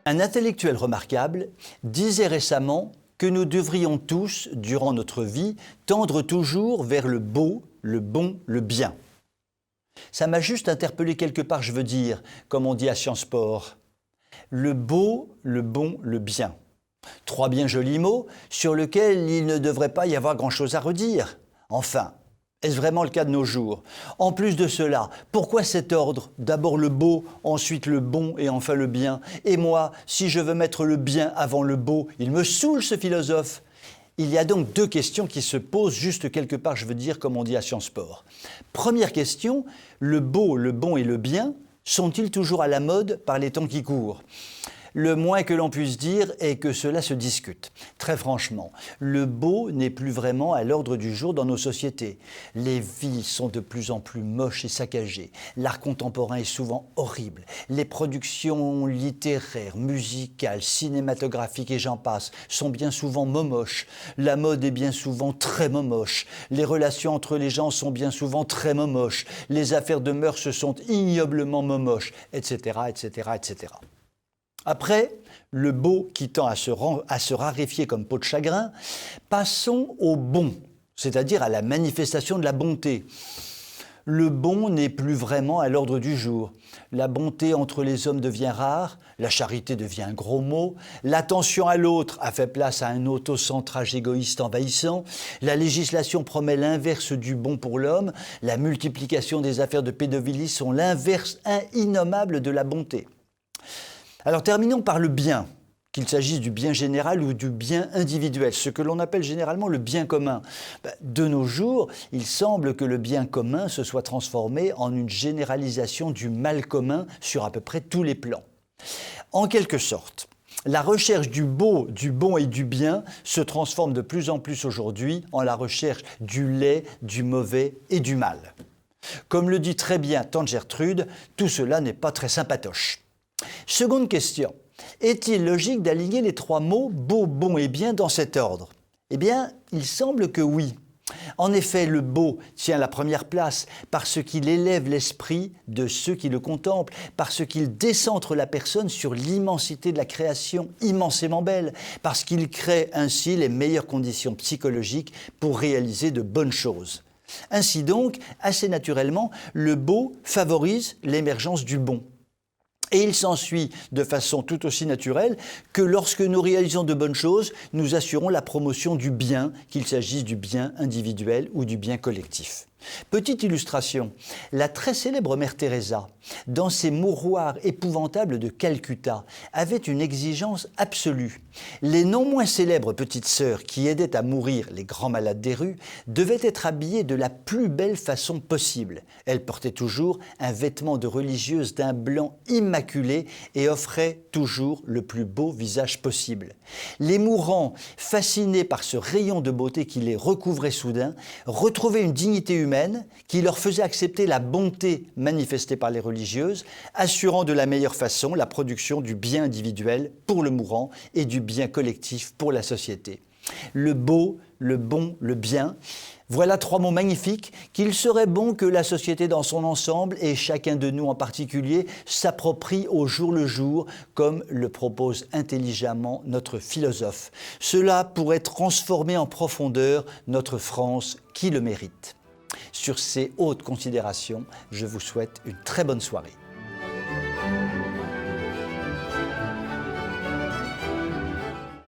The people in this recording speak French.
Un intellectuel remarquable disait récemment que nous devrions tous, durant notre vie, tendre toujours vers le beau, le bon, le bien. Ça m'a juste interpellé quelque part, je veux dire, comme on dit à Sciences Po, le beau, le bon, le bien. Trois bien jolis mots sur lesquels il ne devrait pas y avoir grand-chose à redire. Enfin, est-ce vraiment le cas de nos jours? En plus de cela, pourquoi cet ordre? D'abord le beau, ensuite le bon et enfin le bien. Et moi, si je veux mettre le bien avant le beau, il me saoule ce philosophe. Il y a donc deux questions qui se posent juste quelque part, je veux dire, comme on dit à Sciences Po. Première question, le beau, le bon et le bien sont-ils toujours à la mode par les temps qui courent? Le moins que l'on puisse dire est que cela se discute. Très franchement, le beau n'est plus vraiment à l'ordre du jour dans nos sociétés. Les villes sont de plus en plus moches et saccagées. L'art contemporain est souvent horrible. Les productions littéraires, musicales, cinématographiques et j'en passe sont bien souvent momoches. La mode est bien souvent très momoche. Les relations entre les gens sont bien souvent très momoches. Les affaires de mœurs sont ignoblement momoches, etc., etc., etc. Après, le beau qui tend à se raréfier comme peau de chagrin, passons au bon, c'est-à-dire à la manifestation de la bonté. Le bon n'est plus vraiment à l'ordre du jour. La bonté entre les hommes devient rare, la charité devient un gros mot, l'attention à l'autre a fait place à un autocentrage égoïste envahissant, la législation promet l'inverse du bon pour l'homme, la multiplication des affaires de pédophilie sont l'inverse innommable de la bonté. Alors terminons par le bien, qu'il s'agisse du bien général ou du bien individuel, ce que l'on appelle généralement le bien commun. De nos jours, il semble que le bien commun se soit transformé en une généralisation du mal commun sur à peu près tous les plans. En quelque sorte, la recherche du beau, du bon et du bien se transforme de plus en plus aujourd'hui en la recherche du laid, du mauvais et du mal. Comme le dit très bien tante Gertrude, tout cela n'est pas très sympatoche. Seconde question, est-il logique d'aligner les trois mots beau, bon et bien dans cet ordre? Eh bien, il semble que oui. En effet, le beau tient la première place parce qu'il élève l'esprit de ceux qui le contemplent, parce qu'il décentre la personne sur l'immensité de la création immensément belle, parce qu'il crée ainsi les meilleures conditions psychologiques pour réaliser de bonnes choses. Ainsi donc, assez naturellement, le beau favorise l'émergence du bon. Et il s'ensuit de façon tout aussi naturelle que lorsque nous réalisons de bonnes choses, nous assurons la promotion du bien, qu'il s'agisse du bien individuel ou du bien collectif. Petite illustration, la très célèbre mère Teresa, dans ses mouroirs épouvantables de Calcutta, avait une exigence absolue. Les non moins célèbres petites sœurs qui aidaient à mourir les grands malades des rues devaient être habillées de la plus belle façon possible. Elles portaient toujours un vêtement de religieuse d'un blanc immaculé et offraient toujours le plus beau visage possible. Les mourants, fascinés par ce rayon de beauté qui les recouvrait soudain, retrouvaient une dignité humaine qui leur faisait accepter la bonté manifestée par les religieuses, assurant de la meilleure façon la production du bien individuel pour le mourant et du bien collectif pour la société. Le beau, le bon, le bien, voilà trois mots magnifiques qu'il serait bon que la société dans son ensemble et chacun de nous en particulier s'approprie au jour le jour, comme le propose intelligemment notre philosophe. Cela pourrait transformer en profondeur notre France qui le mérite. Sur ces hautes considérations, je vous souhaite une très bonne soirée.